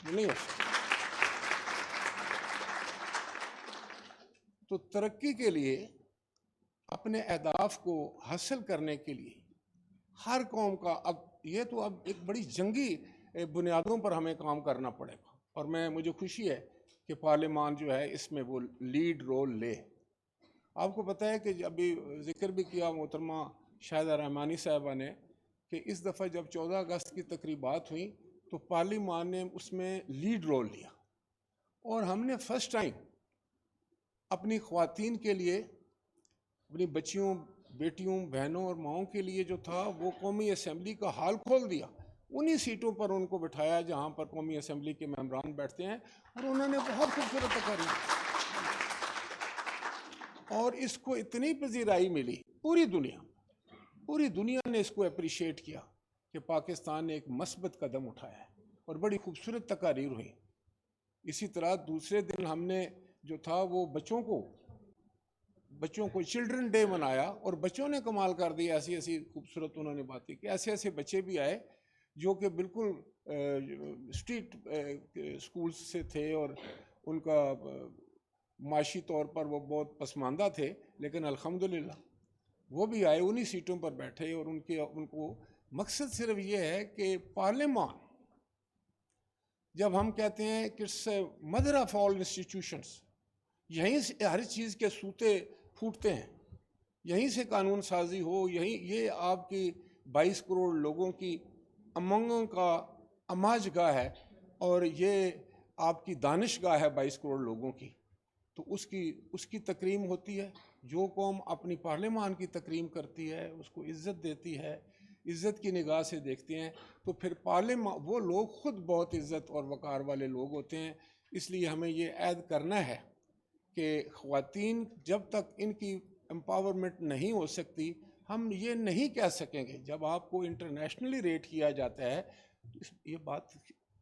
नहीं हो सकती। तो तरक्की के लिए, अपने अहदाफ को हासिल करने के लिए हर कौम का अब एक बड़ी जंगी बुनियादों पर हमें काम करना पड़ेगा। और मुझे खुशी है कि पार्लियामान जो है इसमें वो लीड रोल ले। आपको पता है कि अभी जिक्र भी किया मोहतरमा शाहिदा रहमानी साहबा ने कि इस दफ़ा जब 14 अगस्त की तकरीबात हुई तो पार्लियामान ने उसमें लीड रोल लिया और हमने फर्स्ट टाइम अपनी ख्वातीन के लिए, अपनी बच्चियों, बेटियों, बहनों और माओं के लिए जो था वो कौमी असम्बली का हाल खोल दिया। उन्हीं सीटों पर उनको बिठाया जहां पर कौमी असम्बली के मेंबरान बैठते हैं और उन्होंने बहुत खूबसूरत तकरीर, और इसको इतनी पजीराई मिली, पूरी दुनिया ने इसको अप्रिशिएट किया कि पाकिस्तान ने एक मस्बत कदम उठाया है और बड़ी खूबसूरत तकारीर हुई। इसी तरह दूसरे दिन हमने जो था वो बच्चों को चिल्ड्रन डे मनाया और बच्चों ने कमाल कर दिया। ऐसी ऐसी खूबसूरत उन्होंने बातें की। ऐसे ऐसे बच्चे भी आए जो कि बिल्कुल स्ट्रीट स्कूल्स से थे और उनका माशी तौर पर वो बहुत पसमानदा थे, लेकिन अल्हम्दुलिल्लाह वो भी आए, उन्हीं सीटों पर बैठे। और उनको मकसद सिर्फ ये है कि पार्लियामान, जब हम कहते हैं कि मदर ऑफ ऑल इंस्टीट्यूशंस, यहीं से हर चीज़ के सूते फूटते हैं, यहीं से कानून साजी हो, ये आपकी 22 करोड़ लोगों की अमंगों का अमाजगाह है और ये आपकी दानिशगाह है 22 करोड़ लोगों की। तो उसकी तकरीम होती है। जो कौम अपनी पार्लियामान की तकरीम करती है, उसको इज़्ज़त देती है, इज़्ज़त की निगाह से देखते हैं, तो फिर पार्लियामान, वो लोग ख़ुद बहुत इज़्ज़त और वक़ार वाले लोग होते हैं। इसलिए हमें ये ऐद करना है कि ख़वातीन जब तक इनकी एम्पावरमेंट नहीं हो सकती, हम ये नहीं कह सकेंगे। जब आपको इंटरनेशनली रेट किया जाता है तो ये बात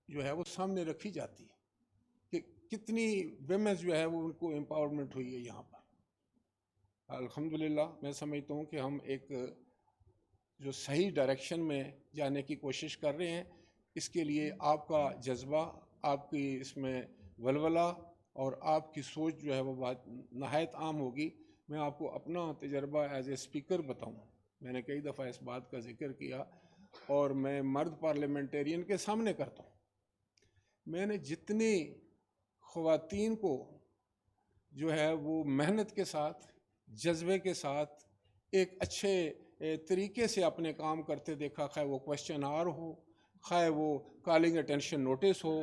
जो है वो सामने रखी जाती है कि कितनी वेमेंस जो है वो उनको एम्पावरमेंट हुई है यहाँ पर। अल्हम्दुलिल्लाह मैं समझता हूँ कि हम एक जो सही डायरेक्शन में जाने की कोशिश कर रहे हैं। इसके लिए आपका जज्बा, आपकी इसमें वलवला और आपकी सोच जो है वो बात नहायत आम होगी। मैं आपको अपना तजर्बा एज ए स्पीकर बताऊँ, मैंने कई दफ़ा इस बात का जिक्र किया और मैं मर्द पार्लियामेंटेरियन के सामने करता हूँ। मैंने जितनी ख़वातीन को जो है वो मेहनत के साथ, जज्बे के साथ, एक अच्छे तरीके से अपने काम करते देखा, खाए वो क्वेश्चन आर हो, खाए वो कॉलिंग अटेंशन नोटिस हो,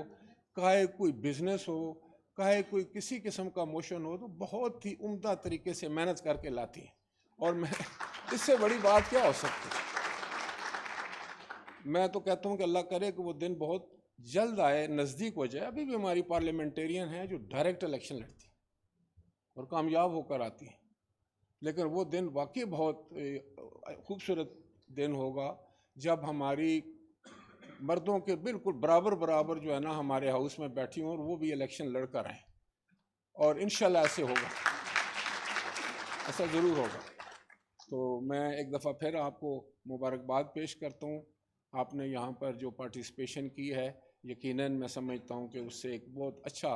खाए कोई बिजनेस हो, खाए कोई किसी किस्म का मोशन हो, तो बहुत ही उम्दा तरीके से मेहनत करके लाती हैं। और मैं इससे बड़ी बात क्या हो सकती है। मैं तो कहता हूँ कि अल्लाह करे कि वो दिन बहुत जल्द आए, नज़दीक हो जाए। अभी भी हमारी पार्लियामेंटेरियन हैं जो डायरेक्ट इलेक्शन लड़ती हैं और कामयाब होकर आती हैं, लेकिन वो दिन वाकई बहुत खूबसूरत दिन होगा जब हमारी मर्दों के बिल्कुल बराबर जो है ना हमारे हाउस में बैठी हों और वो भी इलेक्शन लड़कर आएँ। और इंशाल्लाह ऐसे होगा, ऐसा ज़रूर होगा। तो मैं एक दफ़ा फिर आपको मुबारकबाद पेश करता हूँ। आपने यहाँ पर जो पार्टिसिपेशन की है, यकीनन मैं समझता हूँ कि उससे एक बहुत अच्छा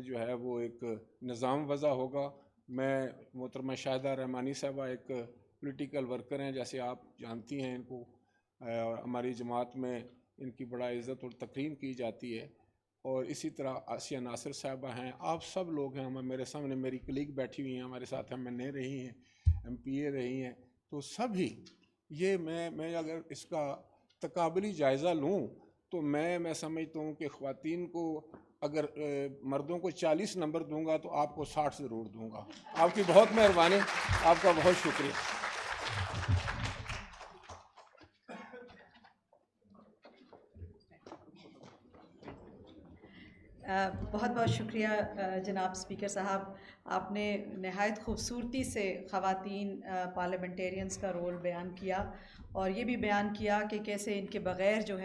जो है वो एक निज़ाम वज़ा होगा। मैं मोहतरमा शाहिदा रहमानी साहबा एक पॉलिटिकल वर्कर हैं, जैसे आप जानती हैं इनको, हमारी जमात में इनकी बड़ा इज़्ज़त और तकरीम की जाती है। और इसी तरह आसिया नासिर साहबा हैं, आप सब लोग हैं। मेरे सामने मेरी कलीग बैठी हुई हैं, हमारे साथ MNA रही हैं, MPA रही हैं। तो सभी ये मैं अगर इसका तकाबली जायज़ा लूँ तो मैं समझता हूँ कि ख़वातीन को अगर मर्दों को 40 नंबर दूंगा तो आपको 60 ज़रूर दूंगा। आपकी बहुत मेहरबानी, आपका बहुत शुक्रिया। बहुत बहुत शुक्रिया जनाब स्पीकर साहब। आपने नहायत ख़ूबसूरती से ख़वातीन पार्लियामेंटेरियंस का रोल बयान किया और ये भी बयान किया कि कैसे इनके बग़ैर जो है